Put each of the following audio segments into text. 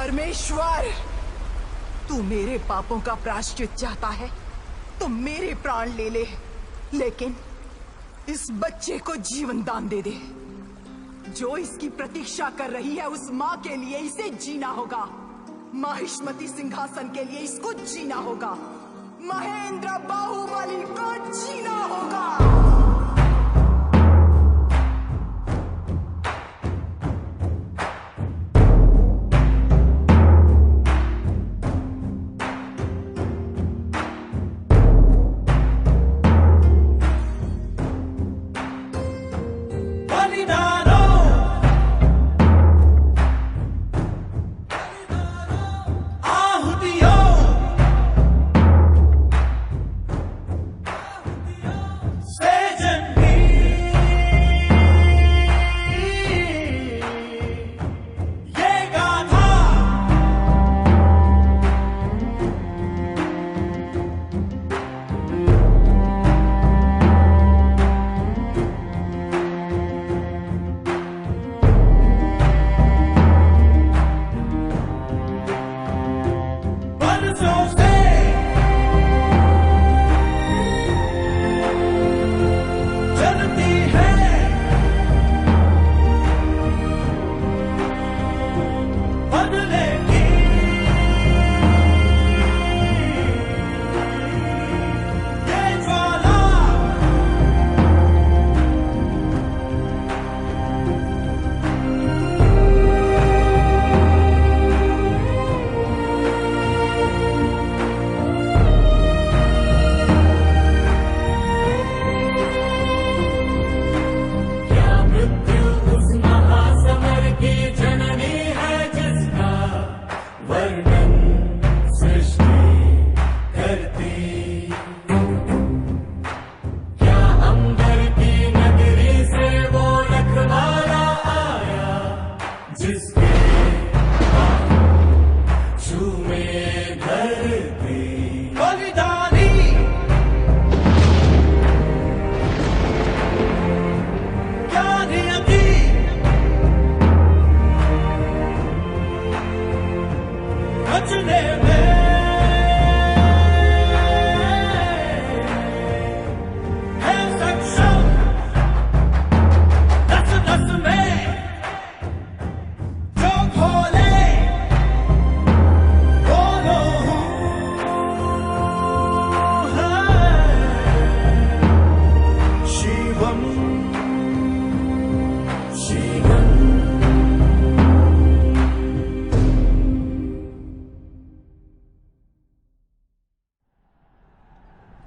परमेश्वर, तू मेरे पापों का प्रायश्चित चाहता है तो मेरे प्राण ले ले, लेकिन इस बच्चे को जीवन दान दे दे। जो इसकी प्रतीक्षा कर रही है उस माँ के लिए इसे जीना होगा। माहिष्मती सिंहासन के लिए इसको जीना होगा। महेंद्र बाहुबली को जीना होगा।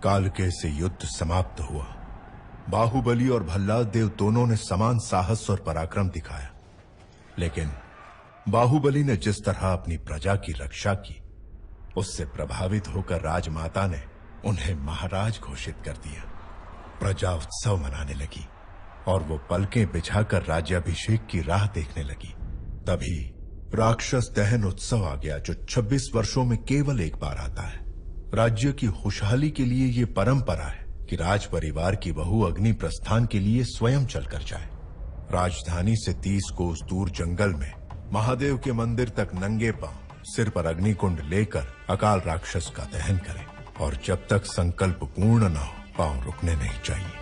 कालके से युद्ध समाप्त हुआ। बाहुबली और भल्लाल देव दोनों ने समान साहस और पराक्रम दिखाया, लेकिन बाहुबली ने जिस तरह अपनी प्रजा की रक्षा की, उससे प्रभावित होकर राजमाता ने उन्हें महाराज घोषित कर दिया। प्रजा उत्सव मनाने लगी और वो पलकें बिछाकर राज्याभिषेक की राह देखने लगी। तभी राक्षस दहन उत्सव आ गया, जो 26 वर्षों में केवल एक बार आता है। राज्य की खुशहाली के लिए ये परंपरा है कि राज परिवार की बहू अग्नि प्रस्थान के लिए स्वयं चलकर जाए। राजधानी से 30 कोस दूर जंगल में महादेव के मंदिर तक नंगे पांव सिर पर अग्निकुंड लेकर अकाल राक्षस का दहन करें, और जब तक संकल्प पूर्ण न हो पांव रुकने नहीं चाहिए।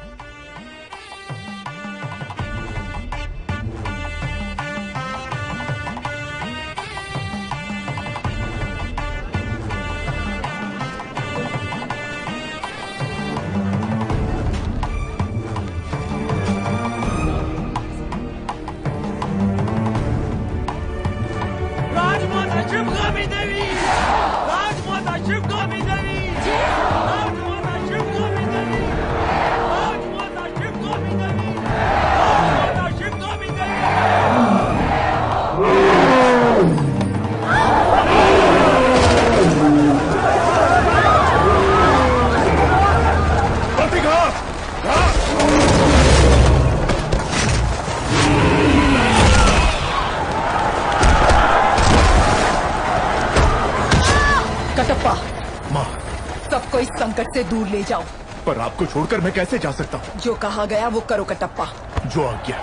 से दूर ले जाओ। पर आपको छोड़कर मैं कैसे जा सकता हूँ? जो कहा गया वो करो कटप्पा। जो आज्ञा।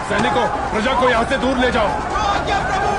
सैनिकों, प्रजा को यहाँ से दूर ले जाओ। जो आज्ञा प्रभु।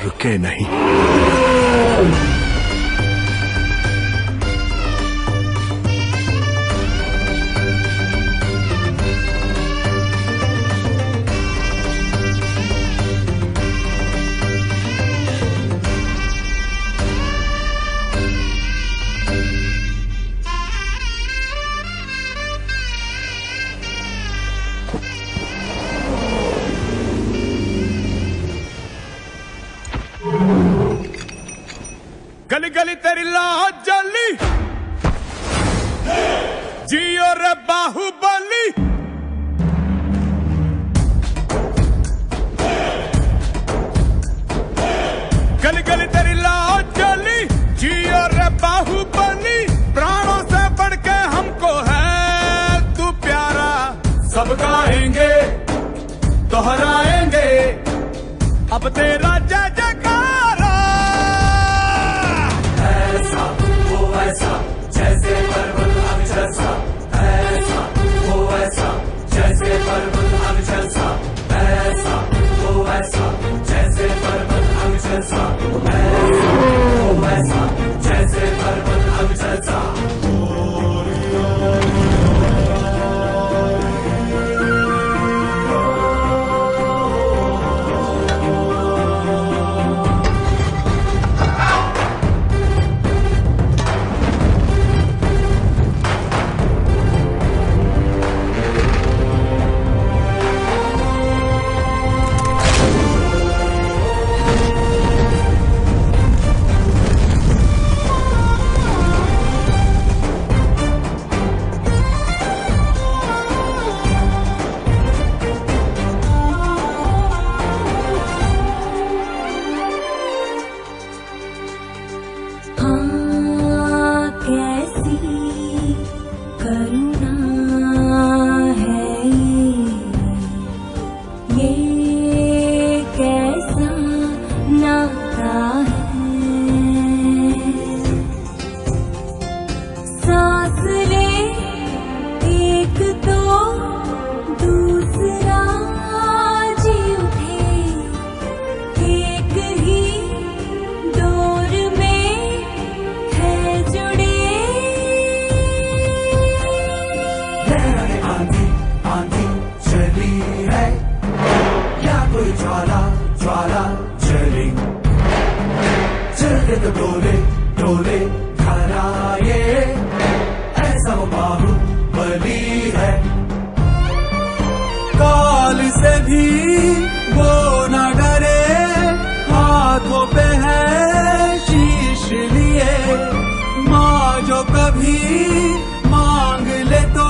रुके नहीं। गली गली तेरी लाह जली जियो रे बाहुबली। गली गली तेरी लाह जली जियो रे बाहुबली। प्राणों से बढ़ के हमको है तू प्यारा। सब गाएंगे दोहराएंगे अब तेरा जय जयकारा। ऐसा जैसे पर्वत अविचल सा, ऐसा वो ऐसा जैसे पर्वत अविचल सा, ऐसा वो ऐसा जैसे पर्वत अविचल सा, ऐसा वो ऐसा जैसे पर्वत अविचल सा। डोले डोले घराए ऐसा वो बाहुबली है। काल से भी वो न डरे, हाथों पे है शीश लिए। माँ जो कभी मांग ले तो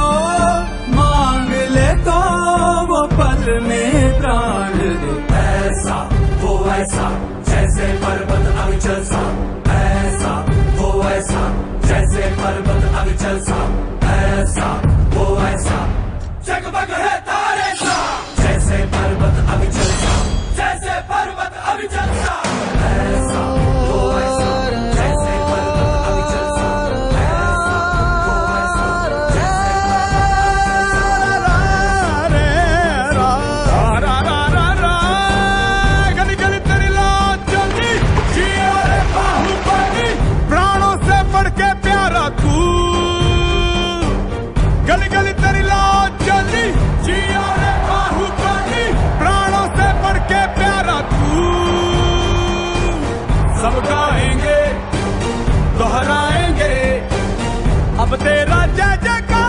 वो पल में प्राण दे। ऐसा वो ऐसा जैसे पर्वत अविचल सा, ऐसा वो ऐसा जैसे पर्वत अविचल सा, ऐसा वो ऐसा जगमग है तारे सा जैसे पर्वत अविचल सा, जैसे पर्वत अविचल सा। ऐसा वो ऐसा जैसे पर्वत अविचल सा, ऐसा वो ऐसा जैसे पर्वत अविचल सा। गली गली तेरी गली गली तेरी लाज चली, जिया रे बाहुबली, प्राणों से बढ़ के प्यारा तू। सब गाएंगे दोहराएंगे अब तेरा जय जयकारा।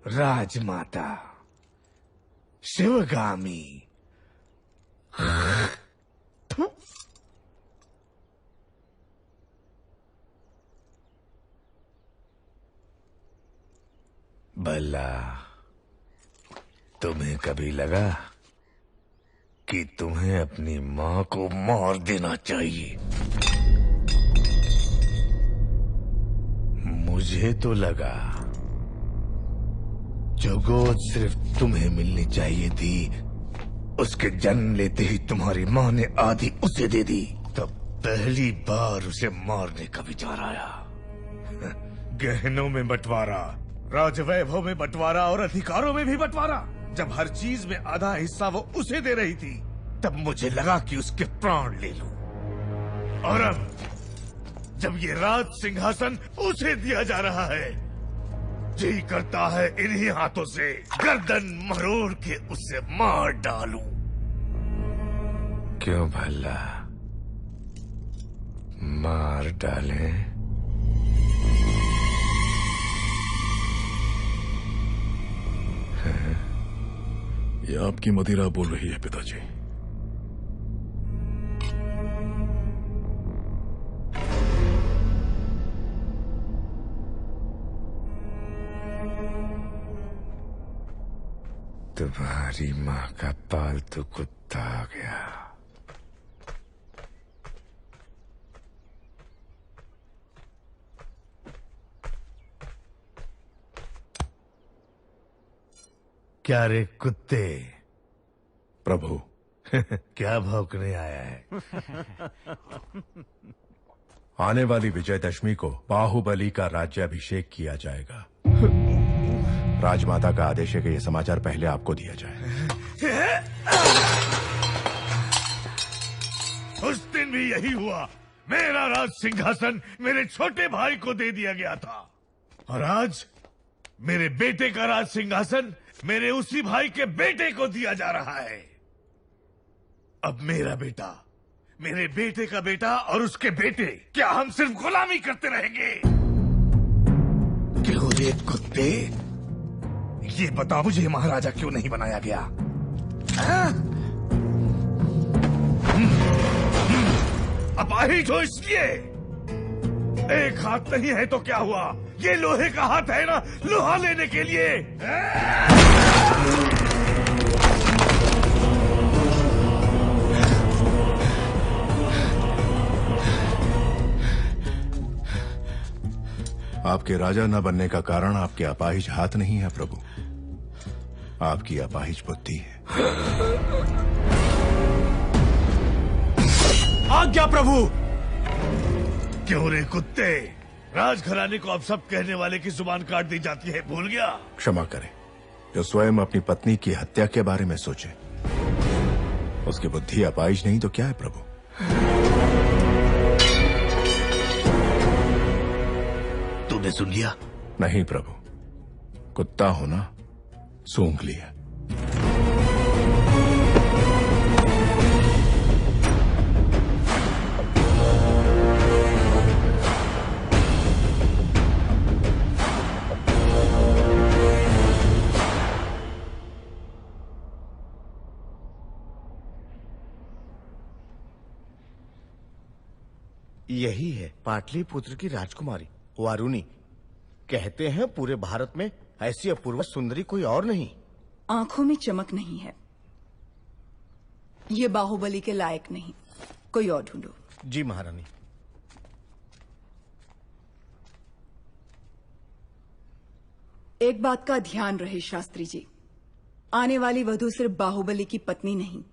राजमाता शिवगामी। भला तुम्हें कभी लगा कि तुम्हें अपनी मां को मार देना चाहिए? मुझे तो लगा जो गोद सिर्फ तुम्हें मिलनी चाहिए थी, उसके जन्म लेते ही तुम्हारी मां ने आधी उसे दे दी। तब पहली बार उसे मारने का विचार आया। गहनों में बंटवारा, राजवैभव में बंटवारा और अधिकारों में भी बंटवारा। जब हर चीज में आधा हिस्सा वो उसे दे रही थी, तब मुझे लगा कि उसके प्राण ले लूं। और अब जब ये राज सिंहासन उसे दिया जा रहा है, जी करता है इन्हीं हाथों से गर्दन मरोड़ के उसे मार डालूं। क्यों भला मार डालें? ये आपकी मदिरा बोल रही है पिताजी। तुम्हारी माँ का पालतू कुत्ता आ गया। क्या रे कुत्ते? प्रभु, क्या भौंकने आया है? आने वाली विजयदशमी को बाहुबली का राज्याभिषेक किया जाएगा। राजमाता का आदेश है कि यह समाचार पहले आपको दिया जाए। उस दिन भी यही हुआ। मेरा राज सिंहासन मेरे छोटे भाई को दे दिया गया था, और आज मेरे बेटे का राज सिंहासन मेरे उसी भाई के बेटे को दिया जा रहा है। अब मेरा बेटा, मेरे बेटे का बेटा और उसके बेटे, क्या हम सिर्फ गुलामी करते रहेंगे? क्यों रे कुत्ते? ये बता, मुझे महाराजा क्यों नहीं बनाया गया? अपाहिज हो इसलिए। एक हाथ नहीं है तो क्या हुआ? ये लोहे का हाथ है ना, लोहा लेने के लिए। आपके राजा न बनने का कारण आपके अपाहिज हाथ नहीं है प्रभु, आपकी अपाहिज बुद्धि है। आज्ञा प्रभु। क्यों रे कुत्ते? राजघराने को अब सब कहने वाले की जुबान काट दी जाती है, भूल गया? क्षमा करें, जो स्वयं अपनी पत्नी की हत्या के बारे में सोचे, उसकी बुद्धि अपाहिज नहीं तो क्या है प्रभु? तूने सुन लिया? नहीं प्रभु, कुत्ता होना सूंघ लिया। यही है पाटलिपुत्र की राजकुमारी वारुणी। कहते हैं पूरे भारत में ऐसी अपूर्व सुंदरी कोई और नहीं। आंखों में चमक नहीं है, ये बाहुबली के लायक नहीं, कोई और ढूंढो। जी महारानी। एक बात का ध्यान रहे शास्त्री जी, आने वाली वधू सिर्फ बाहुबली की पत्नी नहीं,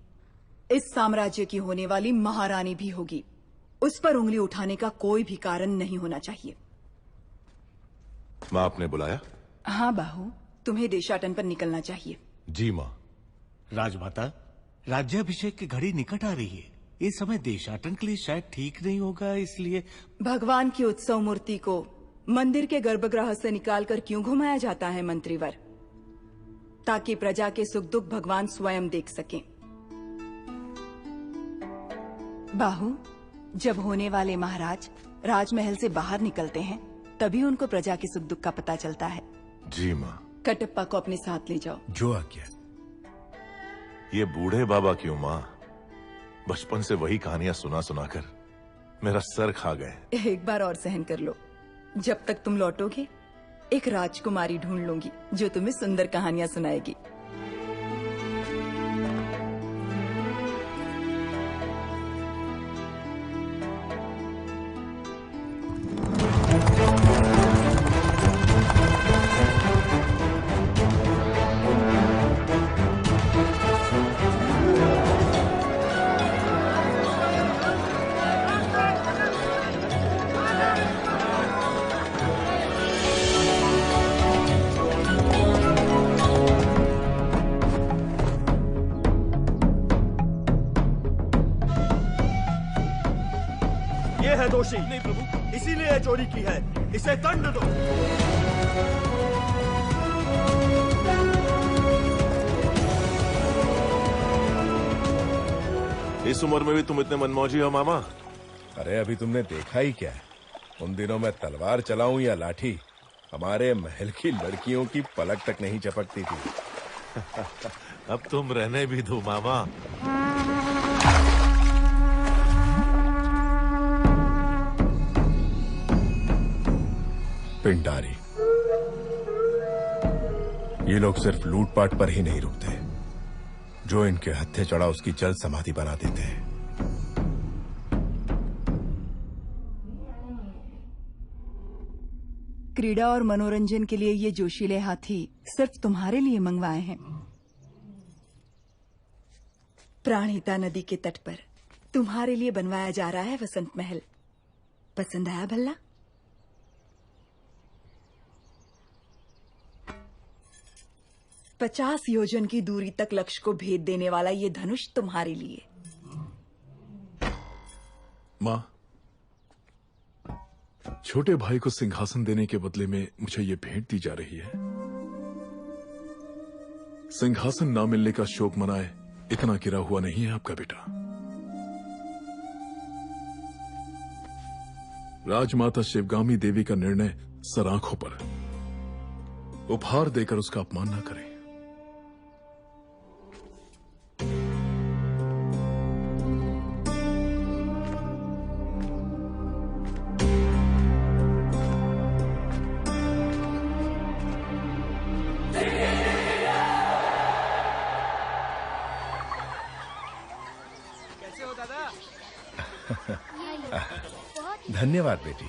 इस साम्राज्य की होने वाली महारानी भी होगी। उस पर उंगली उठाने का कोई भी कारण नहीं होना चाहिए। माँ, आपने बुलाया? हाँ बाहू, तुम्हें देशाटन पर निकलना चाहिए। जी माँ। राजमाता, राज्याभिषेक की घड़ी निकट आ रही है। ये समय देशाटन के लिए शायद ठीक नहीं होगा, इसलिए भगवान की उत्सव मूर्ति को मंदिर के गर्भगृह से निकालकर क्यों घुमाया जाता है मंत्रीवर? ताकि प्रजा के सुख दुख भगवान स्वयं देख सकें। बाहू, जब होने वाले महाराज राजमहल से बाहर निकलते हैं तभी उनको प्रजा के सुख दुख का पता चलता है। जी माँ। कटप्पा को अपने साथ ले जाओ। जो आज्ञा। ये बूढ़े बाबा क्यों माँ? बचपन से वही कहानियां सुना सुना कर मेरा सर खा गए। एक बार और सहन कर लो। जब तक तुम लौटोगे एक राजकुमारी ढूंढ लूंगी जो तुम्हें सुंदर कहानियां सुनाएगी। ये है दोषी। नहीं प्रभु, इसीलिए चोरी की है। इसे दंड दो। इस उम्र में भी तुम इतने मनमौजी हो मामा? अरे अभी तुमने देखा ही क्या है? उन दिनों मैं तलवार चलाऊं या लाठी, हमारे महल की लड़कियों की पलक तक नहीं चपकती थी। अब तुम रहने भी दो मामा। पिंडारी, ये लोग सिर्फ लूटपाट पर ही नहीं रुकते, जो इनके हत्थे चढ़ा उसकी जल समाधि बना देते हैं। क्रीड़ा और मनोरंजन के लिए ये जोशीले हाथी सिर्फ तुम्हारे लिए मंगवाए हैं। प्राणहिता नदी के तट पर तुम्हारे लिए बनवाया जा रहा है वसंत महल। पसंद आया भल्ला? पचास योजन की दूरी तक लक्ष्य को भेद देने वाला ये धनुष तुम्हारे लिए। माँ, छोटे भाई को सिंहासन देने के बदले में मुझे ये भेंट दी जा रही है। सिंहासन ना मिलने का शोक मनाए इतना गिरा हुआ नहीं है आपका बेटा। राजमाता शिवगामी देवी का निर्णय सराखों पर, उपहार देकर उसका अपमान ना करें। धन्यवाद बेटी।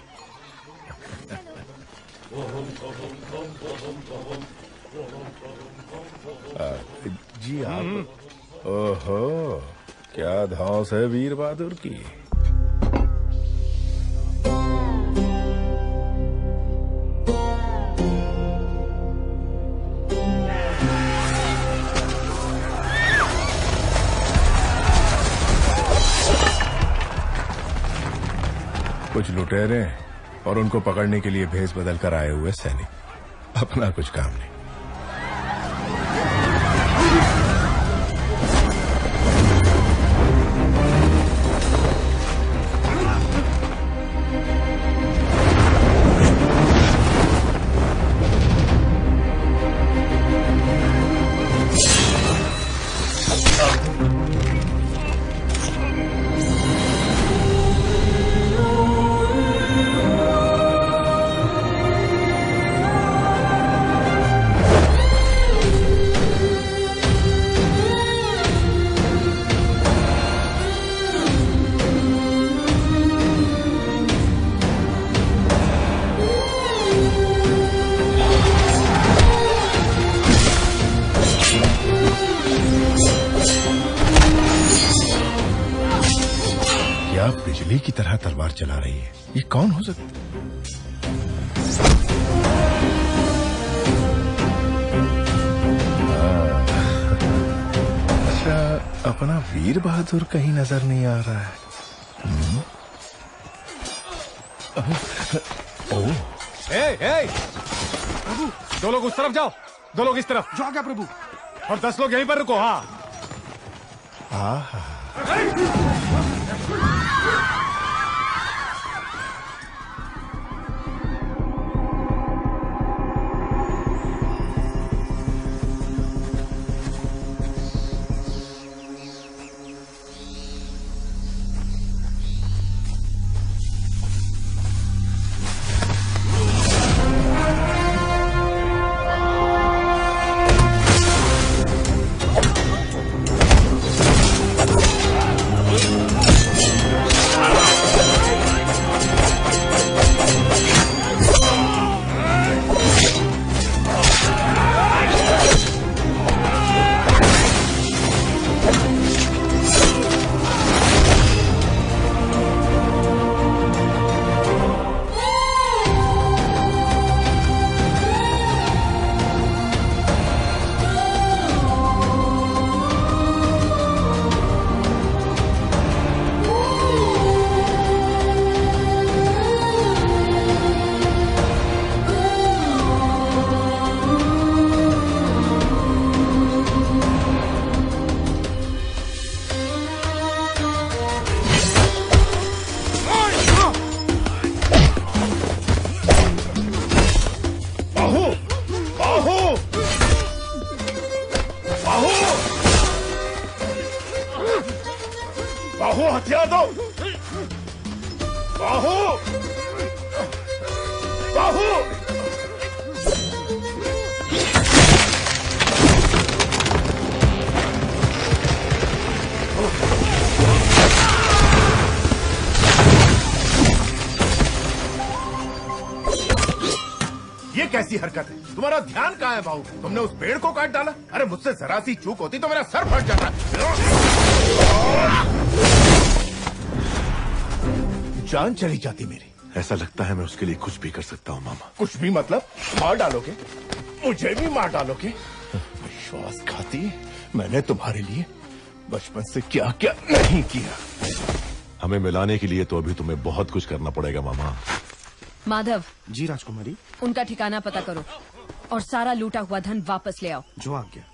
जी आप। ओहो, क्या धौंस है वीर बहादुर की। कुछ लुटेरे और उनको पकड़ने के लिए भेष बदल कर आए हुए सैनिक, अपना कुछ काम नहीं। बिजली की तरह तलवार चला रही है। ये कौन हो सकता है? अच्छा, अपना वीर बहादुर कहीं नजर नहीं आ रहा है। ओह, प्रभु, 2 लोग उस तरफ जाओ, 2 लोग इस तरफ। जो आ गया प्रभु। और 10 लोग यहीं पर रुको। हाँ। बाहु हथियार दो। बाहु बाहु ये कैसी हरकत है? तुम्हारा ध्यान कहाँ है बाहु? तुमने उस पेड़ को काट डाला। अरे मुझसे जरा सी चूक होती तो मेरा सर फट जाता। जान चली जाती मेरी। ऐसा लगता है मैं उसके लिए कुछ भी कर सकता हूँ मामा। कुछ भी मतलब? मार डालोगे? मुझे भी मार डालोगे? विश्वासघाती, मैंने तुम्हारे लिए बचपन से क्या क्या नहीं किया। हमें मिलाने के लिए तो अभी तुम्हें बहुत कुछ करना पड़ेगा मामा। माधव। जी राजकुमारी। उनका ठिकाना पता करो और सारा लूटा हुआ धन वापस ले आओ। जो आ गया।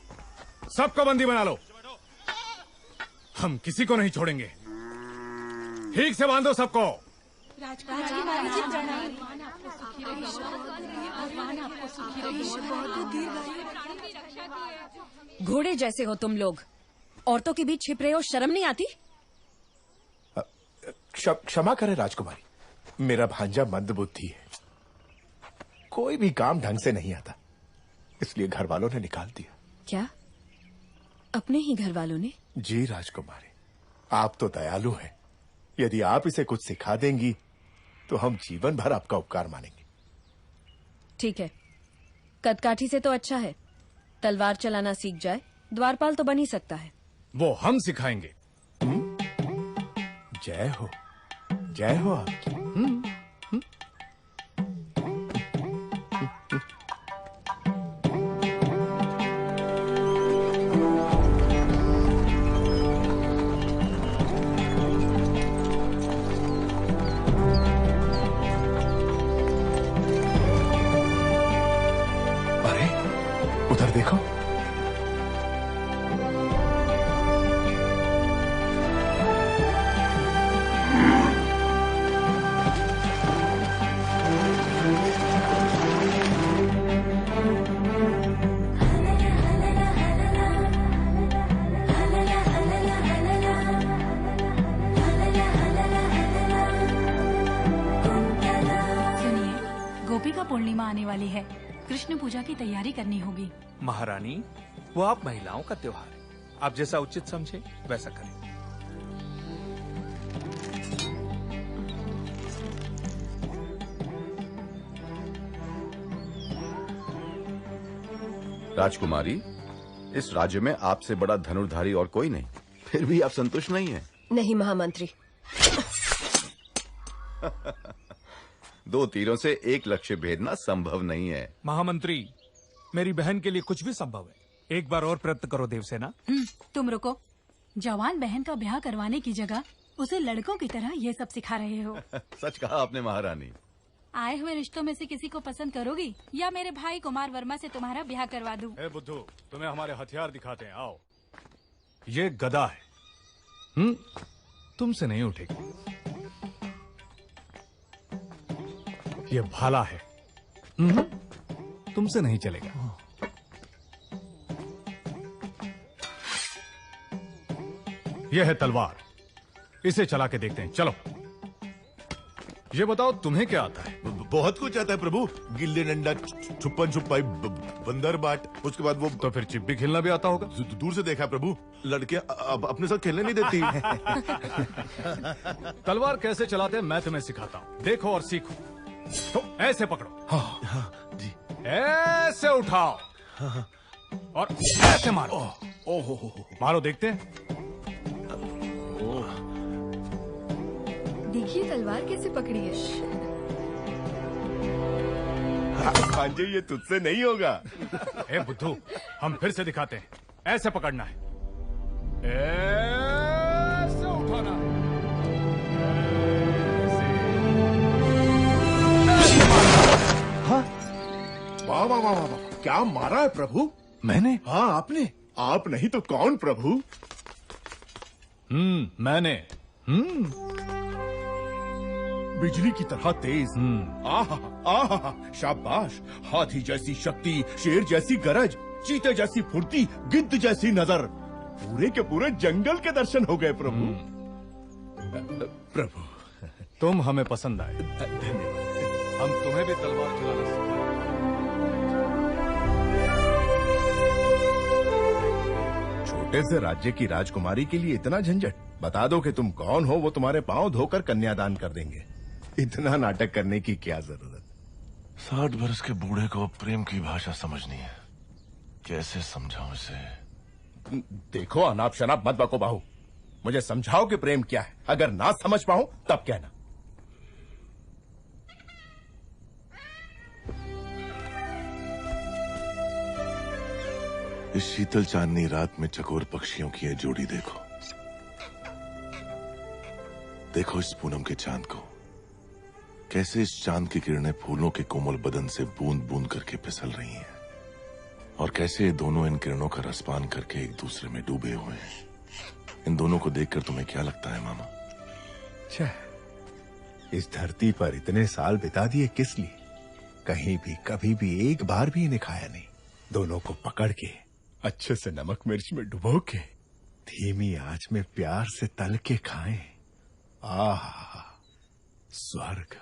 सबको बंदी बना लो। हम किसी को नहीं छोड़ेंगे। ठीक से बांधो सबको। घोड़े जैसे हो तुम लोग, औरतों के बीच छिप रहे हो, शर्म नहीं आती? क्षमा करें राजकुमारी, मेरा भांजा मंदबुद्धि है, कोई भी काम ढंग से नहीं आता, इसलिए घर वालों ने निकाल दिया। क्या? अपने ही घर वालों ने? जी राजकुमारी, आप तो दयालु हैं। यदि आप इसे कुछ सिखा देंगी तो हम जीवन भर आपका उपकार मानेंगे। ठीक है, कदकाठी से तो अच्छा है, तलवार चलाना सीख जाए, द्वारपाल तो बन ही सकता है। वो हम सिखाएंगे। जय हो, जय हो आपकी। अरे उधर देखो, पूर्णिमा आने वाली है, कृष्ण पूजा की तैयारी करनी होगी। महारानी, वो आप महिलाओं का त्योहार है, आप जैसा उचित समझे वैसा करें। राजकुमारी, इस राज्य में आपसे बड़ा धनुर्धारी और कोई नहीं, फिर भी आप संतुष्ट नहीं हैं। नहीं महामंत्री, दो तीरों से एक लक्ष्य भेदना संभव नहीं है। महामंत्री, मेरी बहन के लिए कुछ भी संभव है। एक बार और प्रयत्न करो देवसेना। तुम रुको। जवान बहन का ब्याह करवाने की जगह उसे लड़कों की तरह ये सब सिखा रहे हो। सच कहा आपने महारानी। आए हुए रिश्तों में से किसी को पसंद करोगी या मेरे भाई कुमार वर्मा से तुम्हारा ब्याह करवा दूं? ए बुद्धू, तुम्हें हमारे हथियार दिखाते हैं, आओ। ये गदा है, तुमसे नहीं उठेगी। ये भाला है, तुमसे नहीं चलेगा। यह है तलवार, इसे चला के देखते हैं, चलो। ये बताओ तुम्हें क्या आता है? बहुत कुछ आता है प्रभु। गिल्ली डंडा, छुपन छुपाई, बंदर बाट, उसके बाद वो। तो फिर चिप्पी खेलना भी आता होगा? दूर से देखा है प्रभु। लड़के अब अपने साथ खेलने नहीं देती। तलवार कैसे चलाते हैं मैं तुम्हें सिखाता हूँ, देखो और सीखो। तो ऐसे पकड़ो, हाँ जी, ऐसे उठाओ और ऐसे मारो। मारो, देखते हैं। देखिए तलवार कैसे पकड़ी है। भांजे, ये तुझसे नहीं होगा। ए बुद्धू, हम फिर से दिखाते हैं। ऐसे पकड़ना है, ऐसे उठाना है, वाह वाह वाह वाह, क्या मारा है प्रभु? मैंने? हाँ आपने। आप नहीं तो कौन प्रभु? मैंने। बिजली की तरह तेज। आहा आहा, शाबाश। हाथी जैसी शक्ति, शेर जैसी गरज, चीते जैसी फुर्ती, गिद्ध जैसी नजर। पूरे के पूरे जंगल के दर्शन हो गए प्रभु। प्रभु, तुम हमें पसंद आए। हम तुम्हें भी तलवार चलाना सिखाएंगे। छोटे से राज्य की राजकुमारी के लिए इतना झंझट? बता दो कि तुम कौन हो, वो तुम्हारे पांव धोकर कन्यादान कर देंगे। इतना नाटक करने की क्या जरूरत? 60 बरस के बूढ़े को प्रेम की भाषा समझनी है। कैसे समझाऊं इसे? देखो, अनाप शनाप मत बको बाहू। मुझे समझाओ कि प्रेम क्या है। अगर ना समझ पाऊं तब कहना। इस शीतल चांदनी रात में चकोर पक्षियों की ये जोड़ी देखो। देखो इस पूनम के चांद को, कैसे इस चांद की किरणें फूलों के कोमल बदन से बूंद बूंद करके फिसल रही हैं, और कैसे ये दोनों इन किरणों का रसपान करके एक दूसरे में डूबे हुए हैं। इन दोनों को देखकर तुम्हें क्या लगता है मामा? इस धरती पर इतने साल बिता दिए किस लिए? कहीं भी कभी भी एक बार भी इन्हें खाया नहीं। दोनों को पकड़ के अच्छे से नमक मिर्च में डुबो के धीमी आंच में प्यार से तल के खाएं। आहा, स्वर्ग।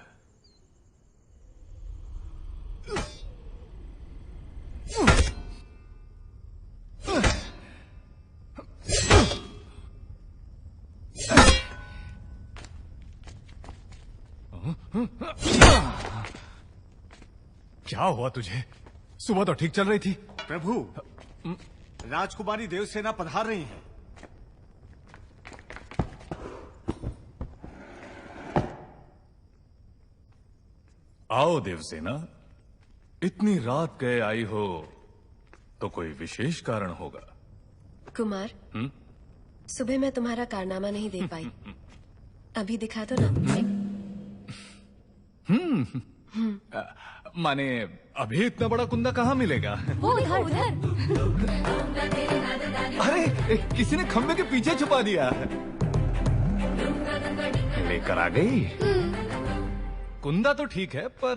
क्या हुआ तुझे? सुबह तो ठीक चल रही थी। प्रभु, राजकुमारी देवसेना पधार रही हैं। आओ देवसेना, इतनी रात गए आई हो तो कोई विशेष कारण होगा। कुमार, सुबह मैं तुम्हारा कारनामा नहीं देख पाई। अभी दिखा दो ना। माने अभी इतना बड़ा कुंदा कहाँ मिलेगा? वो उधर उधर। अरे किसी ने खंबे के पीछे छुपा दिया। लेकर आ गई। कुंदा तो ठीक है, पर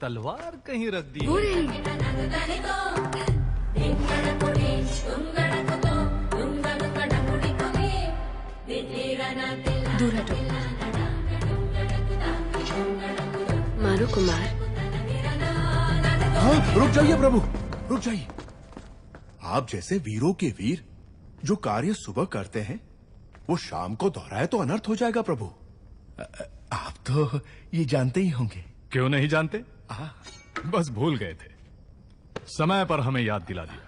तलवार कहीं रख दी। दूर हटो। मारो कुमार। हाँ, रुक जाइए प्रभु, रुक जाइए। आप जैसे वीरों के वीर जो कार्य सुबह करते हैं, वो शाम को दोहराए तो अनर्थ हो जाएगा प्रभु। आप तो ये जानते ही होंगे। क्यों नहीं जानते? बस भूल गए थे। समय पर हमें याद दिला दिया।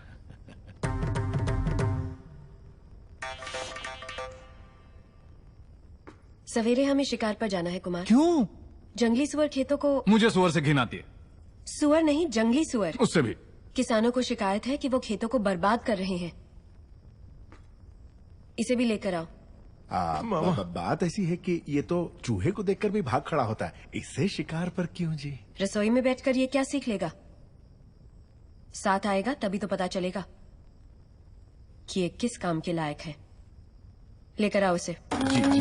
सवेरे हमें शिकार पर जाना है कुमार। क्यों? जंगली सुअर खेतों को। मुझे सुअर से घिन आती है। सुअर नहीं, जंगली सुअर। उससे भी। किसानों को शिकायत है कि वो खेतों को बर्बाद कर रहे हैं। इसे भी लेकर आओ। बात ऐसी है कि ये तो चूहे को देखकर भी भाग खड़ा होता है, इससे शिकार पर क्यों जी? रसोई में बैठकर ये क्या सीख लेगा? साथ आएगा तभी तो पता चलेगा कि ये किस काम के लायक है। लेकर आओ इसे। जी जी।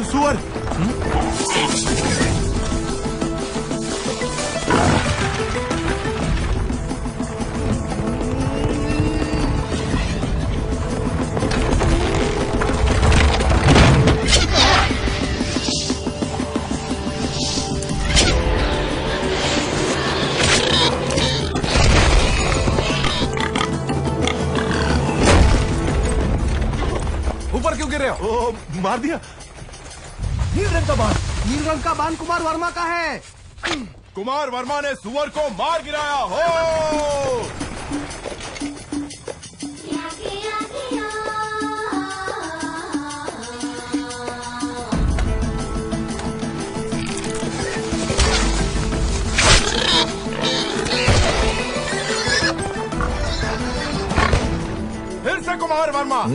सुअर। ऊपर क्यों गिर रहे हो? ओ, मार दिया। नील रंग का बाण, नील रंग का बाण कुमार वर्मा का है। कुमार वर्मा ने सुअर को मार गिराया हो। फिर से कुमार वर्मा।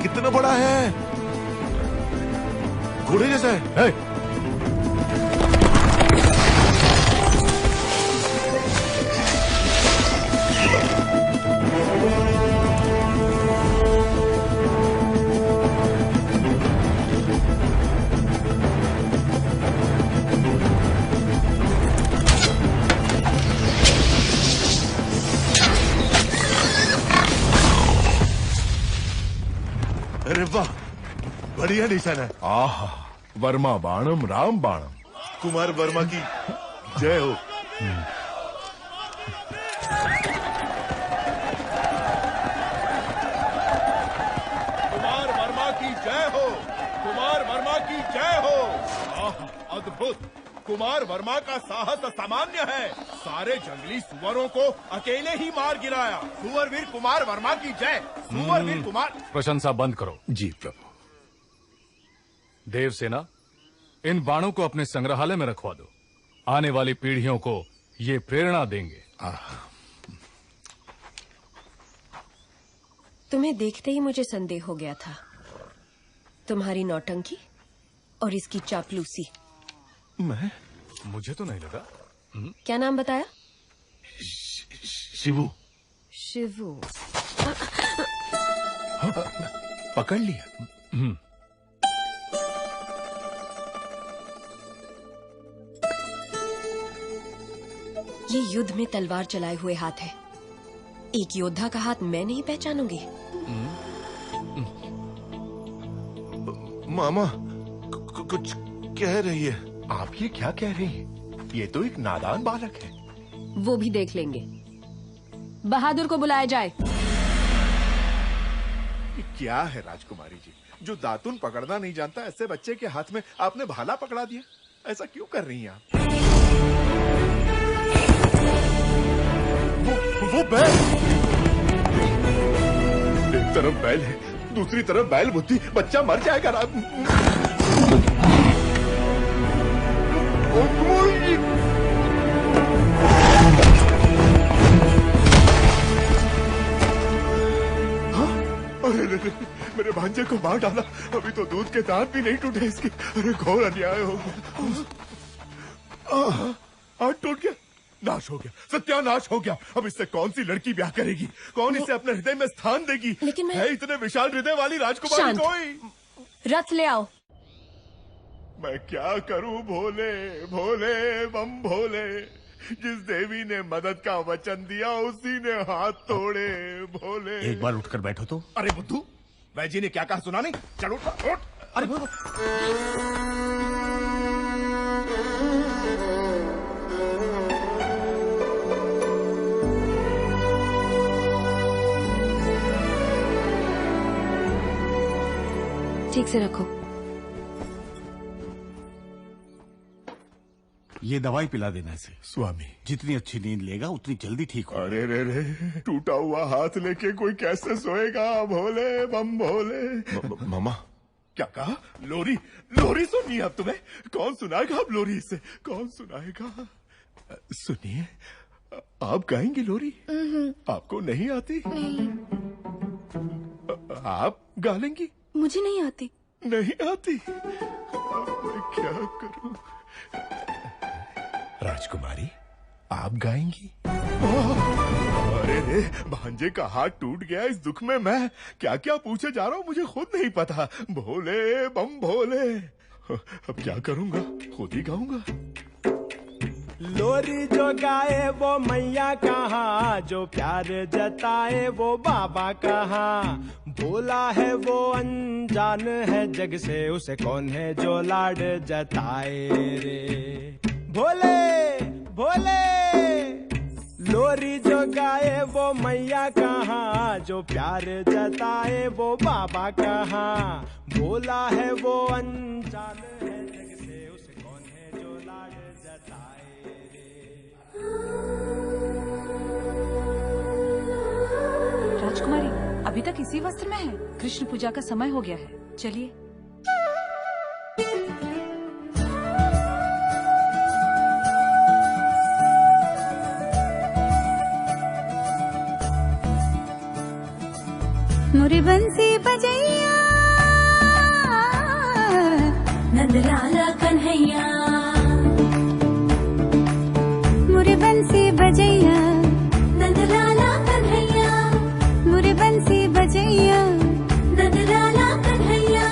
कितना बड़ा है, घोड़े जैसा है। अरे वाह, बढ़िया निशान है। आहा, वर्मा बाणम राम बाणम। कुमार वर्मा की जय हो। कुमार वर्मा की जय हो, कुमार वर्मा की जय हो। आहा, अद्भुत। कुमार वर्मा का साहस असामान्य है। सारे जंगली सुअरों को अकेले ही मार गिराया। सुअरवीर कुमार वर्मा की जय। सुअरवीर कुमार। प्रशंसा बंद करो। जी प्रभु। देवसेना, इन बाणों को अपने संग्रहालय में रखवा दो। आने वाली पीढ़ियों को ये प्रेरणा देंगे। तुम्हें देखते ही मुझे संदेह हो गया था। तुम्हारी नौटंकी और इसकी चापलूसी। मैं? मुझे तो नहीं लगा। क्या नाम बताया? शिवू। शिवू। पकड़ लिया। ये युद्ध में तलवार चलाए हुए हाथ है। एक योद्धा का हाथ मैं नहीं पहचानूंगी। मामा कुछ कह रही है। आप ये क्या कह रही हैं? ये तो एक नादान बालक है। वो भी देख लेंगे। बहादुर को बुलाया जाए। ये क्या है राजकुमारी जी, जो दातुन पकड़ना नहीं जानता ऐसे बच्चे के हाथ में आपने भाला पकड़ा दिया। ऐसा क्यों कर रही हैं आप? वो बैल। एक तरफ बैल है, दूसरी तरफ बैल बुद्धि। बच्चा मर जाएगा। अरे मेरे भांजे को मार डाला। अभी तो दूध के दांत भी नहीं टूटे इसके। अरे घोर अन्याय हो गया। हाथ टूट गया। नाश हो गया, सत्यानाश हो गया। अब इससे कौन सी लड़की ब्याह करेगी? कौन इसे अपने हृदय में स्थान देगी? लेकिन है इतने विशाल हृदय वाली राजकुमारी शांत। कोई? रथ ले आओ। मैं क्या करूं भोले भोले बम भोले, जिस देवी ने मदद का वचन दिया उसी ने हाथ तोड़े भोले। एक बार उठकर बैठो तो। अरे बुद्धू, वैद्य जी ने क्या कहा सुना नहीं? चलो उठ। अरे ठीक से रखो। ये दवाई पिला देना इसे। स्वामी, जितनी अच्छी नींद लेगा उतनी जल्दी ठीक हो। अरे रे रे, टूटा हुआ हाथ लेके कोई कैसे सोएगा भोले बम भोले। मामा, क्या कहा? लोरी? लोरी सुनिए अब तुम्हें। कौन सुनाएगा अब लोरी इसे? कौन सुनाएगा? सुनिए, आप गाएंगी लोरी? आपको नहीं आती? नहीं। आप गा लेंगी? मुझे नहीं आती। नहीं आती? अब मैं क्या करूं? राजकुमारी, आप गाएंगी? अरे रे, भांजे का हाथ टूट गया। इस दुख में मैं क्या क्या पूछे जा रहा हूँ मुझे खुद नहीं पता। भोले बम भोले, अब क्या करूंगा? खुद ही गाऊंगा। लोरी जो गाए वो मैया कहाँ, जो प्यार जताए वो बाबा कहाँ। भोला है वो अनजान है जग से, उसे कौन है जो लाड जताए रे। भोले भोले, लोरी जो गाए वो मैया कहाँ, जो प्यार जताए वो बाबा कहाँ। भोला है वो अनजान है जग से, उसे कौन है जो लाड जताए रे। राजकुमारी अभी तक इसी वस्त्र में है। कृष्ण पूजा का समय हो गया है, चलिए। मोरे बंसी बजैया, नंदलाला कन्हैया। मोरे बंसी बजैया, नंदलाला कन्हैया। मोरे बंसी बजैया, नंदलाला कन्हैया।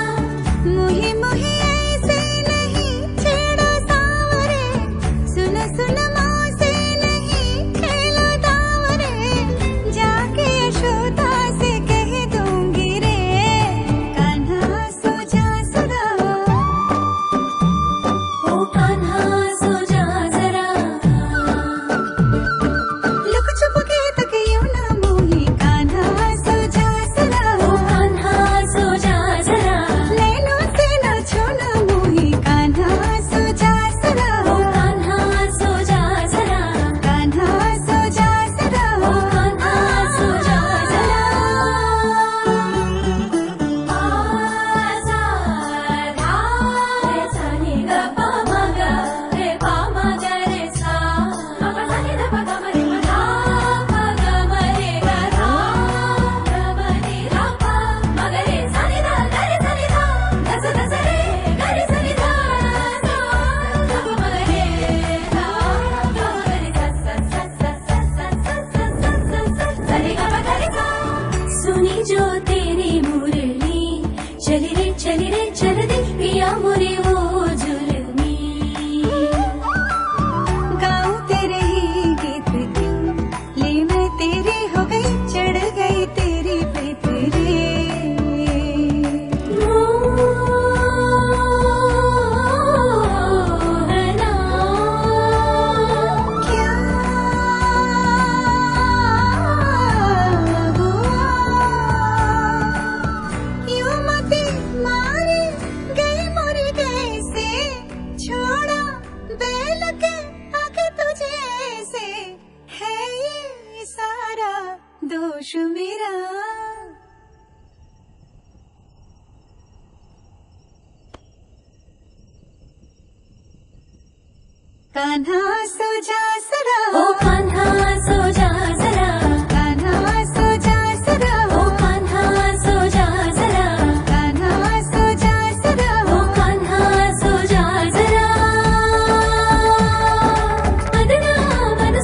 मुही मुही ऐसे नहीं छेड़ो सावरे, सुन सुन माँ से नहीं खेलो दावरे। जाके यशोदा से कान्हा सो जा सरा, ओ कान्हा सो जा जरा। कान्हा सो जा सरा, ओ कान्हा सो जा जरा। कान्हा सो जा सरा, ओ कान्हा सो जा जरा। मदना मन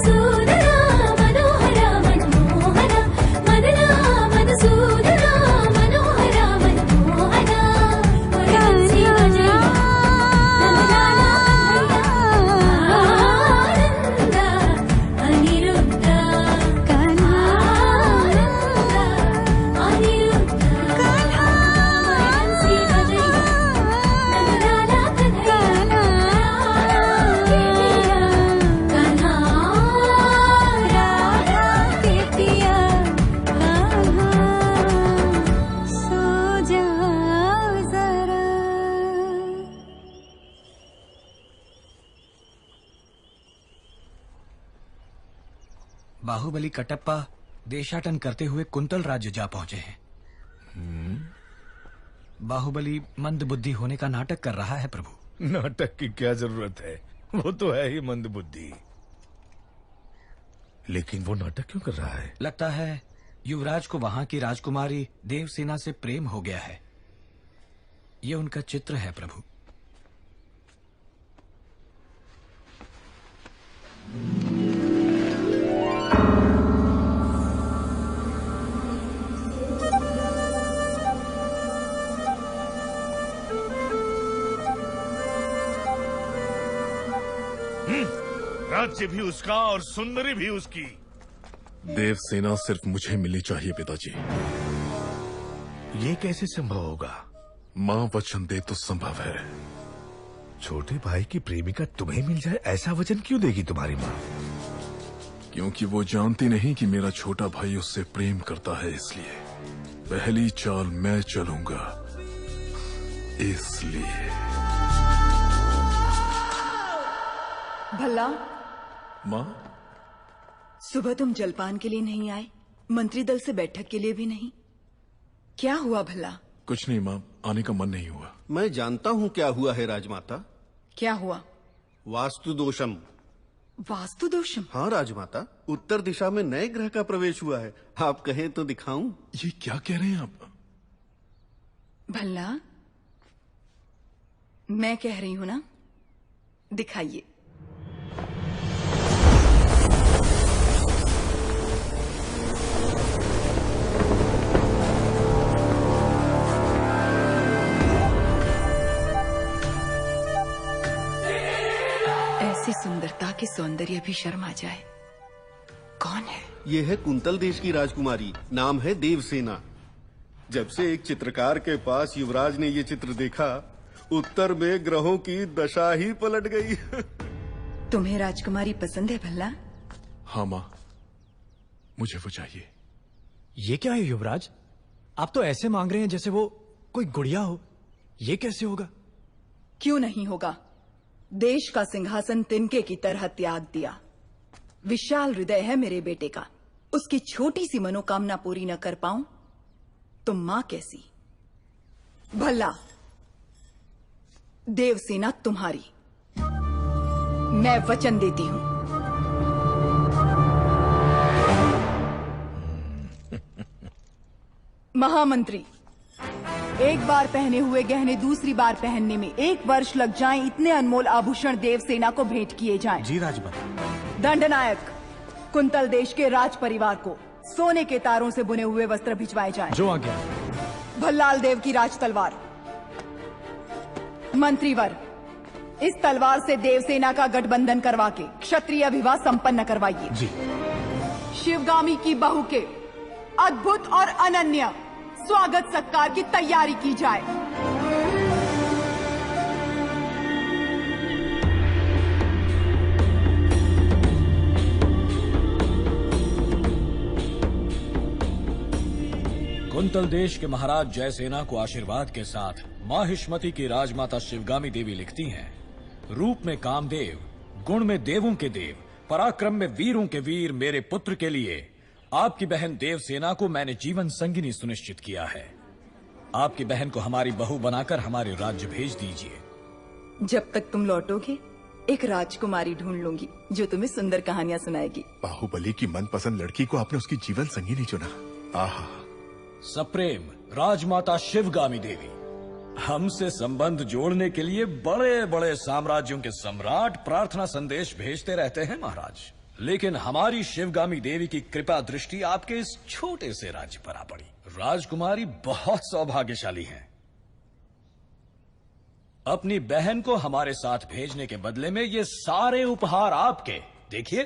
बाहुबली कटप्पा देशाटन करते हुए कुंतल राज्य जा पहुंचे हैं। बाहुबली मंद बुद्धि होने का नाटक कर रहा है प्रभु। नाटक की क्या जरूरत है, वो तो है ही मंद बुद्धि। लेकिन वो नाटक क्यों कर रहा है? लगता है युवराज को वहां की राजकुमारी देवसेना से प्रेम हो गया है। ये उनका चित्र है प्रभु। राज्य भी उसका और सुंदरी भी उसकी। देवसेना सिर्फ मुझे मिलनी चाहिए पिताजी। ये कैसे संभव होगा? माँ वचन दे तो संभव है। छोटे भाई की प्रेमिका तुम्हें मिल जाए, ऐसा वचन क्यों देगी तुम्हारी माँ? क्योंकि वो जानती नहीं कि मेरा छोटा भाई उससे प्रेम करता है, इसलिए पहली चाल मैं चलूंगा। इसलिए भला माँ, सुबह तुम जलपान के लिए नहीं आए, मंत्री दल से बैठक के लिए भी नहीं। क्या हुआ भला? कुछ नहीं माँ, आने का मन नहीं हुआ। मैं जानता हूँ क्या हुआ है राजमाता। क्या हुआ? वास्तु दोषम। वास्तु दोषम? हाँ राजमाता, उत्तर दिशा में नए ग्रह का प्रवेश हुआ है। आप कहें तो दिखाऊं? ये क्या कह रहे हैं आप? भला मैं कह रही हूं ना, दिखाइए। ऐसी सुंदरता के सौंदर्य भी शर्मा जाए। कौन है? ये है कुंतल देश की राजकुमारी, नाम है देवसेना। जब से एक चित्रकार के पास युवराज ने ये चित्र देखा, उत्तर में ग्रहों की दशा ही पलट गई। तुम्हें राजकुमारी पसंद है भला? हाँ माँ, मुझे वो चाहिए। ये क्या है युवराज, आप तो ऐसे मांग रहे हैं जैसे वो कोई गुड़िया हो। ये कैसे होगा? क्यों नहीं होगा? देश का सिंहासन तिनके की तरह त्याग दिया। विशाल हृदय है मेरे बेटे का, उसकी छोटी सी मनोकामना पूरी न कर पाऊं तो मां कैसी? भला देवसेना तुम्हारी, मैं वचन देती हूं। महामंत्री, एक बार पहने हुए गहने दूसरी बार पहनने में 1 वर्ष लग जाएं, इतने अनमोल आभूषण देवसेना को भेंट किए जाएं। जी राजमाता। दंडनायक, कुंतल देश के राज परिवार को सोने के तारों से बुने हुए वस्त्र भिजवाए जाएं। जो आज्ञा। भल्लाल देव की राज तलवार। मंत्रीवर, इस तलवार से देवसेना का गठबंधन करवा के क्षत्रिय विवाह संपन्न करवाइए। जी। शिवगामी की बहू के अद्भुत और अनन्य स्वागत सत्कार की तैयारी की जाए। कुंतल देश के महाराज जयसेना को आशीर्वाद के साथ माहिष्मति की राजमाता शिवगामी देवी लिखती हैं, रूप में कामदेव, गुण में देवों के देव, पराक्रम में वीरों के वीर मेरे पुत्र के लिए आपकी बहन देवसेना को मैंने जीवन संगिनी सुनिश्चित किया है। आपकी बहन को हमारी बहू बनाकर हमारे राज्य भेज दीजिए। जब तक तुम लौटोगे एक राजकुमारी ढूंढ लूंगी जो तुम्हें सुंदर कहानियां सुनाएगी। बाहुबली की मनपसंद लड़की को आपने उसकी जीवन संगिनी चुना। आहा। सप्रेम राजमाता शिवगामी देवी, हमसे संबंध जोड़ने के लिए बड़े बड़े साम्राज्यों के सम्राट प्रार्थना संदेश भेजते रहते हैं महाराज, लेकिन हमारी शिवगामी देवी की कृपा दृष्टि आपके इस छोटे से राज्य पर आ पड़ी। राजकुमारी बहुत सौभाग्यशाली हैं। अपनी बहन को हमारे साथ भेजने के बदले में ये सारे उपहार आपके। देखिए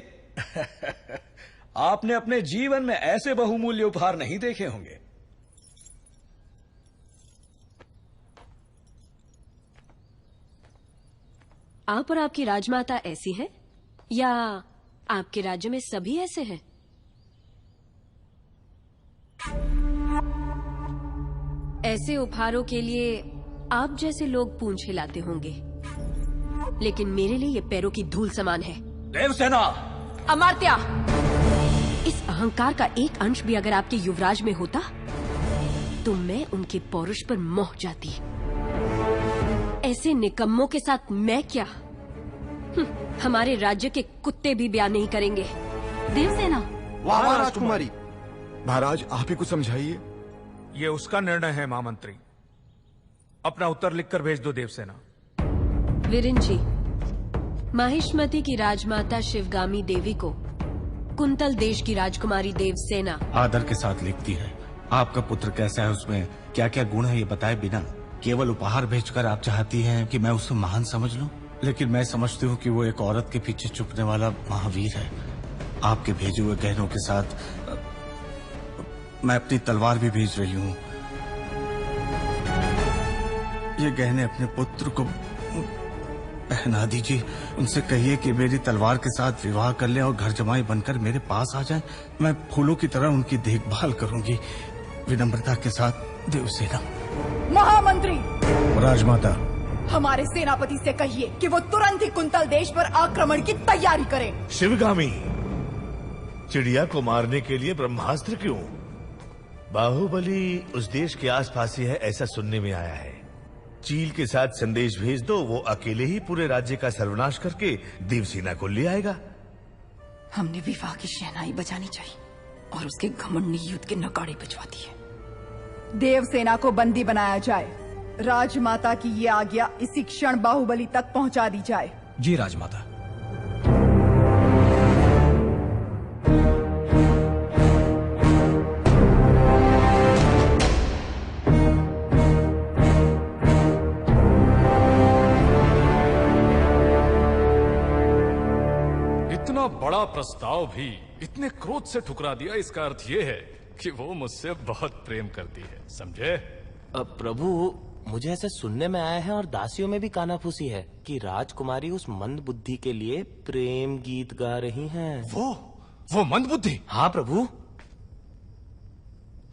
आपने अपने जीवन में ऐसे बहुमूल्य उपहार नहीं देखे होंगे। आप और आपकी राजमाता ऐसी हैं या आपके राज्य में सभी ऐसे हैं? ऐसे उपहारों के लिए आप जैसे लोग पूंछ हिलाते होंगे, लेकिन मेरे लिए ये पैरों की धूल समान है। देवसेना! अमर्त्या! इस अहंकार का एक अंश भी अगर आपके युवराज में होता तो मैं उनके पौरुष पर मोह जाती। ऐसे निकम्मों के साथ मैं क्या? हमारे राज्य के कुत्ते भी ब्याह नहीं करेंगे। देवसेना। वाह राजकुमारी। महाराज आप ही कुछ समझाइए। ये उसका निर्णय है महामंत्री। अपना उत्तर लिखकर भेज दो देवसेना। वीरेन जी, माहिष्मति की राजमाता शिवगामी देवी को कुंतल देश की राजकुमारी देवसेना आदर के साथ लिखती है। आपका पुत्र कैसा है, उसमें क्या क्या गुण है, ये बताए बिना केवल उपहार भेजकर आप चाहती हैं कि मैं उसे महान समझ लूं। लेकिन मैं समझती हूँ कि वो एक औरत के पीछे छुपने वाला महावीर है। आपके भेजे हुए गहनों के साथ मैं अपनी तलवार भी भेज रही हूँ। ये गहने अपने पुत्र को पहना दीजिए। उनसे कहिए कि मेरी तलवार के साथ विवाह कर ले और घर जमाई बनकर मेरे पास आ जाए। मैं फूलों की तरह उनकी देखभाल करूंगी। विनम्रता के साथ, देवसेना। महामंत्री, राजमाता, हमारे सेनापति से कहिए कि वो तुरंत ही कुंतल देश पर आक्रमण की तैयारी करें। शिवगामी, चिड़िया को मारने के लिए ब्रह्मास्त्र क्यों? बाहुबली उस देश के आसपास ही है, ऐसा सुनने में आया है। चील के साथ संदेश भेज दो, वो अकेले ही पूरे राज्य का सर्वनाश करके देवसेना को ले आएगा। हमने विवाह की शहनाई बजानी चाहिए और उसके घमंड ने युद्ध के नगाड़े बजवा दिए। देवसेना को बंदी बनाया जाए। राजमाता की ये आज्ञा इसी क्षण बाहुबली तक पहुंचा दी जाए। जी राजमाता। इतना बड़ा प्रस्ताव भी इतने क्रोध से ठुकरा दिया, इसका अर्थ ये है कि वो मुझसे बहुत प्रेम करती है, समझे? प्रभु, मुझे ऐसा सुनने में आया है और दासियों में भी कानाफूसी है कि राजकुमारी उस मंद बुद्धि के लिए प्रेम गीत गा रही हैं। वो मंद बुद्धि? हाँ प्रभु।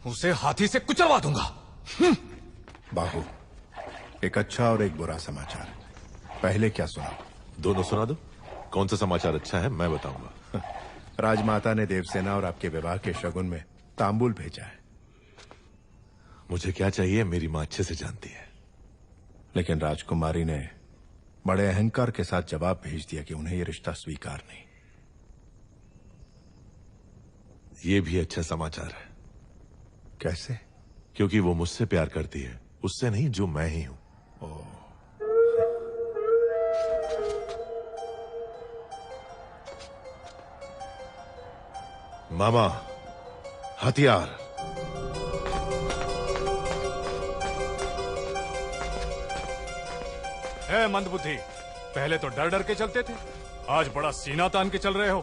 उसे हाथी से कुचलवा दूंगा। बाहु, एक अच्छा और एक बुरा समाचार। पहले क्या सुना? दोनों सुना दो। कौन सा समाचार अच्छा है मैं बताऊंगा। राजमाता ने देवसेना और आपके विवाह के शगुन में तांबूल भेजा है। मुझे क्या चाहिए मेरी मां अच्छे से जानती है। लेकिन राजकुमारी ने बड़े अहंकार के साथ जवाब भेज दिया कि उन्हें यह रिश्ता स्वीकार नहीं। ये भी अच्छा समाचार है। कैसे? क्योंकि वो मुझसे प्यार करती है, उससे नहीं जो मैं ही हूं। मामा, हथियार। है मंदबुद्धि, पहले तो डर डर के चलते थे, आज बड़ा सीना तान के चल रहे हो।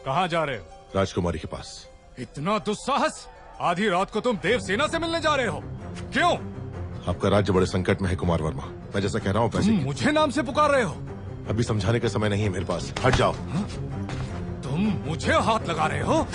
कहाँ जा रहे हो? राजकुमारी के पास। इतना दुस्साहस? आधी रात को तुम देवसेना से मिलने जा रहे हो? क्यों? आपका राज्य बड़े संकट में है कुमार वर्मा। मैं जैसा कह रहा हूँ वैसे। मुझे नाम से पुकार रहे हो? अभी समझाने का समय नहीं है मेरे पास। हट जाओ। तुम मुझे हाथ लगा रहे हो?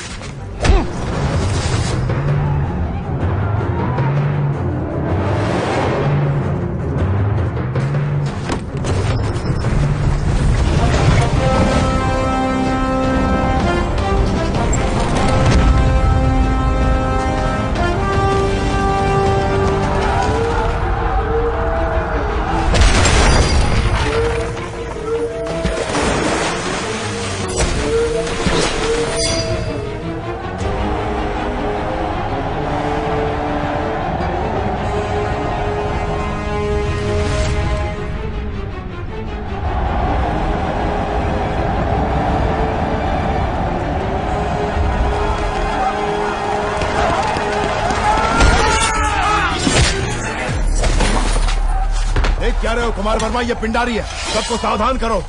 क्या रहे हो कुमार वर्मा? ये पिंडारी है, सबको सावधान करो।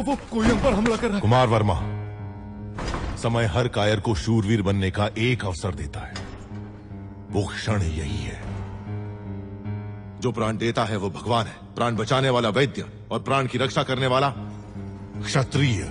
वो कोई हम पर हमला कर रहा है। कुमार वर्मा, समय हर कायर को शूरवीर बनने का एक अवसर देता है। वो क्षण यही है। जो प्राण देता है वो भगवान है, प्राण बचाने वाला वैद्य और प्राण की रक्षा करने वाला क्षत्रिय।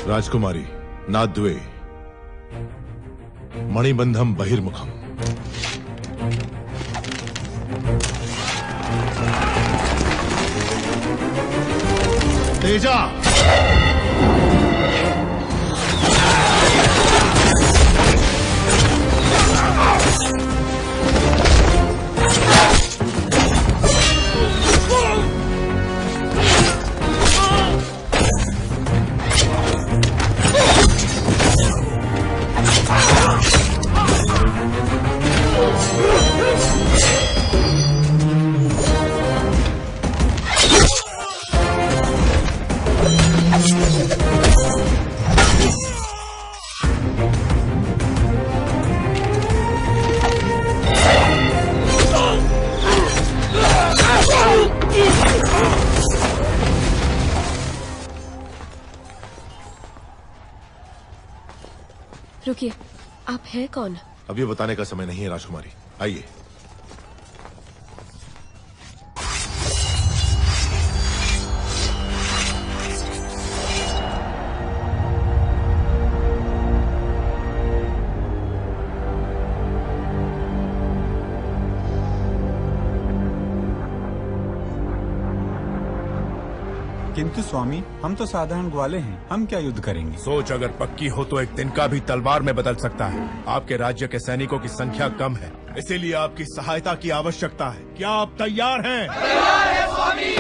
राजकुमारी नाद्वे मणिबंधम बहिर्मुखम। तेजा रुकिए, आप हैं कौन? अब ये बताने का समय नहीं है राजकुमारी, आइए। किंतु स्वामी, हम तो साधारण ग्वाले हैं, हम क्या युद्ध करेंगे? सोच अगर पक्की हो तो एक तिनका भी तलवार में बदल सकता है। आपके राज्य के सैनिकों की संख्या कम है, इसीलिए आपकी सहायता की आवश्यकता है। क्या आप तैयार हैं? तैयार है स्वामी।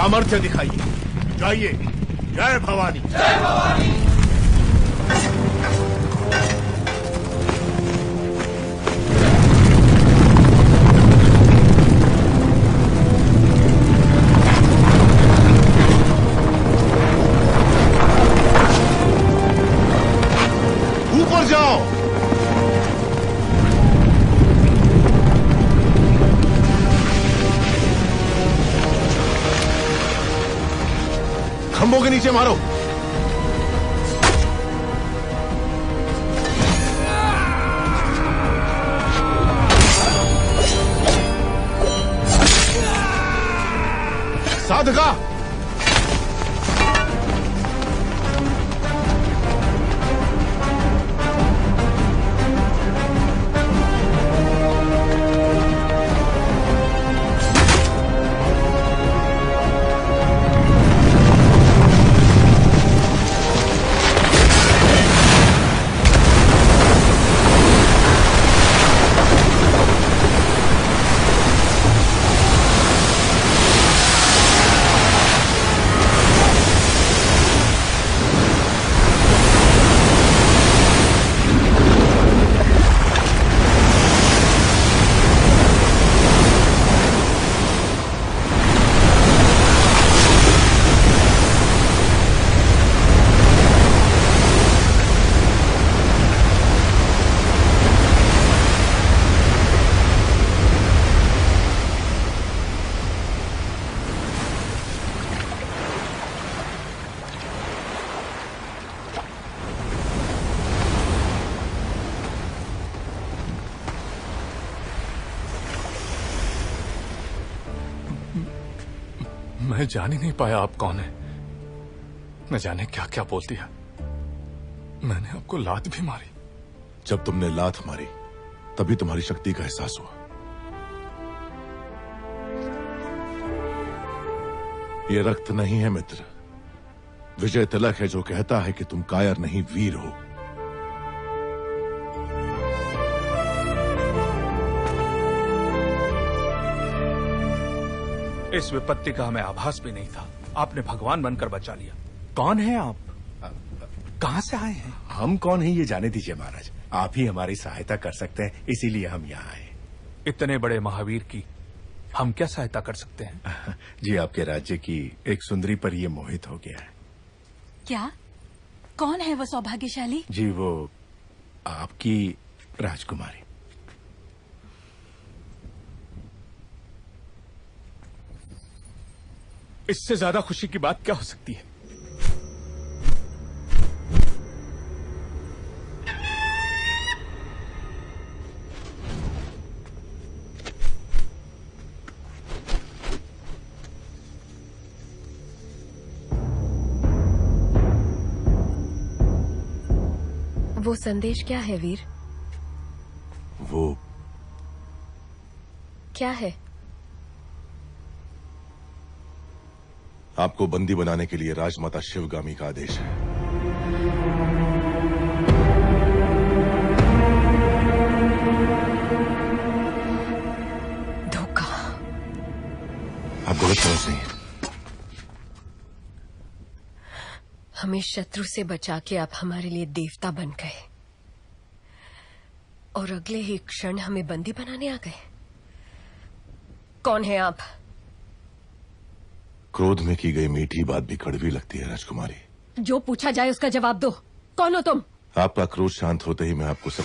सामर्थ्य दिखाइए। जाइए। जय भवानी। जय भवानी। ऊपर जाओ। खंभों के नीचे मारो। साधका। मैं जान ही नहीं पाया आप कौन है। न जाने क्या क्या बोल दिया। मैंने आपको लात भी मारी। जब तुमने लात मारी तभी तुम्हारी शक्ति का एहसास हुआ। ये रक्त नहीं है मित्र, विजय तिलक है जो कहता है कि तुम कायर नहीं वीर हो। इस विपत्ति का हमें आभास भी नहीं था। आपने भगवान बनकर बचा लिया। कौन है आप? कहां से आए हैं? हम कौन हैं ये जाने दीजिए महाराज। आप ही हमारी सहायता कर सकते हैं, इसीलिए हम यहाँ आए। इतने बड़े महावीर की हम क्या सहायता कर सकते हैं? जी आपके राज्य की एक सुंदरी पर ये मोहित हो गया है। क्या? कौन है वो सौभाग्यशाली? जी वो आपकी राजकुमारी। इससे ज्यादा खुशी की बात क्या हो सकती है? वो संदेश क्या है वीर? वो क्या है? आपको बंदी बनाने के लिए राजमाता शिवगामी का आदेश है। धोखा। आप गलत समझ रही हैं। हमें शत्रु से बचा के आप हमारे लिए देवता बन गए और अगले ही क्षण हमें बंदी बनाने आ गए। कौन है आप? क्रोध में की गई मीठी बात भी कड़वी लगती है राजकुमारी। जो पूछा जाए उसका जवाब दो। कौन हो तुम? आपका क्रोध शांत होते ही मैं आपको सब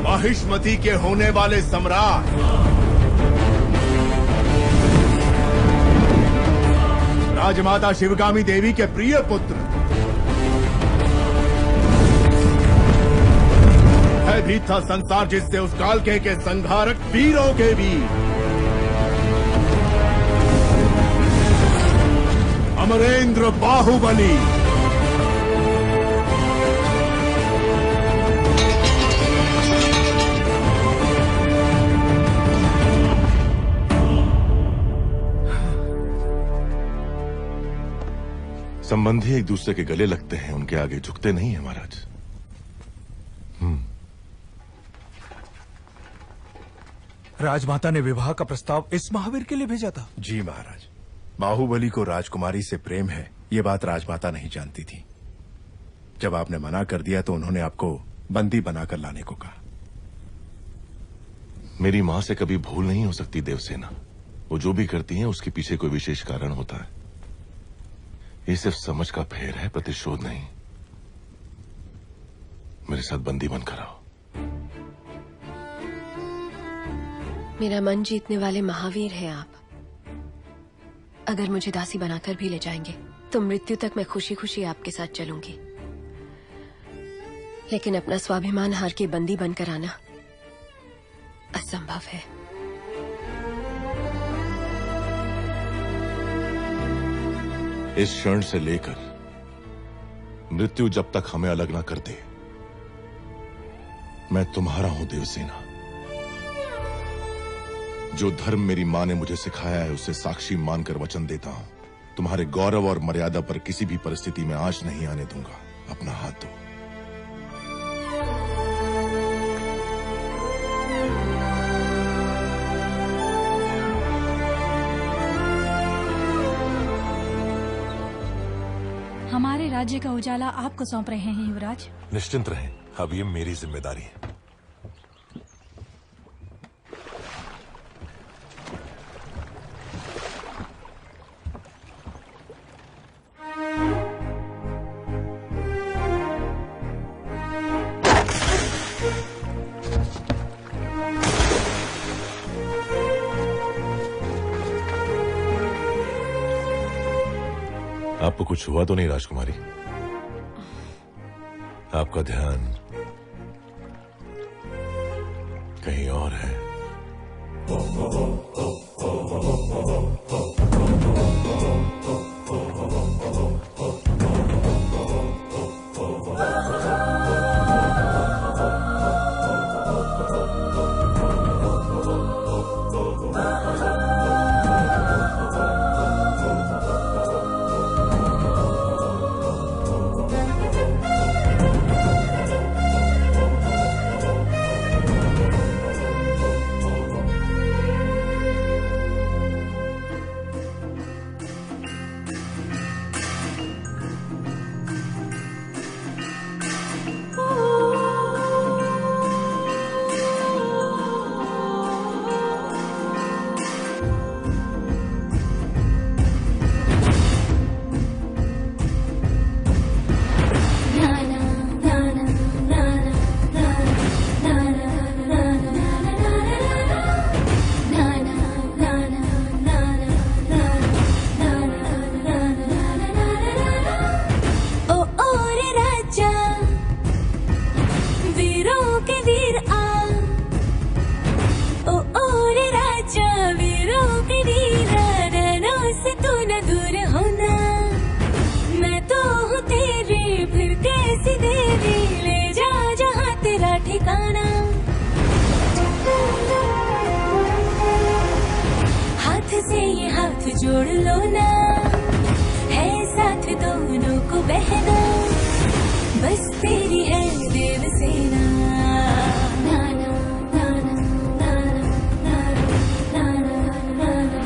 माहिष्मती के होने वाले सम्राट राजमाता शिवगामी देवी के प्रिय पुत्र भी था संसार जिससे उस कालके के संहारक वीरों के वीर अमरेंद्र बाहुबली। संबंधी एक दूसरे के गले लगते हैं, उनके आगे झुकते नहीं है महाराज। राजमाता ने विवाह का प्रस्ताव इस महावीर के लिए भेजा था। जी महाराज, बाहुबली को राजकुमारी से प्रेम है, ये बात राजमाता नहीं जानती थी। जब आपने मना कर दिया तो उन्होंने आपको बंदी बनाकर लाने को कहा। मेरी मां से कभी भूल नहीं हो सकती देवसेना। वो जो भी करती है उसके पीछे कोई विशेष कारण होता है। ये सिर्फ समझ का फेर है, प्रतिशोध नहीं। मेरे साथ बंदी बनकर आओ। मेरा मन जीतने वाले महावीर हैं आप। अगर मुझे दासी बनाकर भी ले जाएंगे तो मृत्यु तक मैं खुशी खुशी आपके साथ चलूंगी, लेकिन अपना स्वाभिमान हार के बंदी बनकर आना असंभव है। इस क्षण से लेकर मृत्यु जब तक हमें अलग ना कर दे, मैं तुम्हारा हूं देवसेना। जो धर्म मेरी मां ने मुझे सिखाया है उसे साक्षी मानकर वचन देता हूं, तुम्हारे गौरव और मर्यादा पर किसी भी परिस्थिति में आंच नहीं आने दूंगा। अपना हाथ दो। हमारे राज्य का उजाला आपको सौंप रहे हैं युवराज। निश्चिंत रहें, अब ये मेरी जिम्मेदारी है। आपको कुछ हुआ तो नहीं राजकुमारी? आपका ध्यान कहीं और है। जोड़ लो ना, है साथ दोनों को बहना, बस तेरी है देवसेना। नाना नाना नाना नाना नाना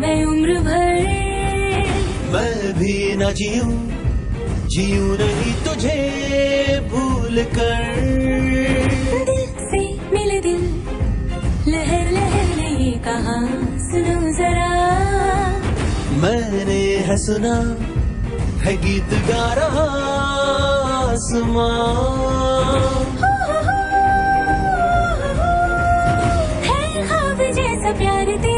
मैं उम्र भर मैं भी न जीऊं नहीं तुझे भूल कर। दिल से मिले दिल, लहर लहर ने ये कहा सुनो जरा। मैंने है सुना है गीत गा रहा आसमां। है ख्वाब जैसा प्यार तेरा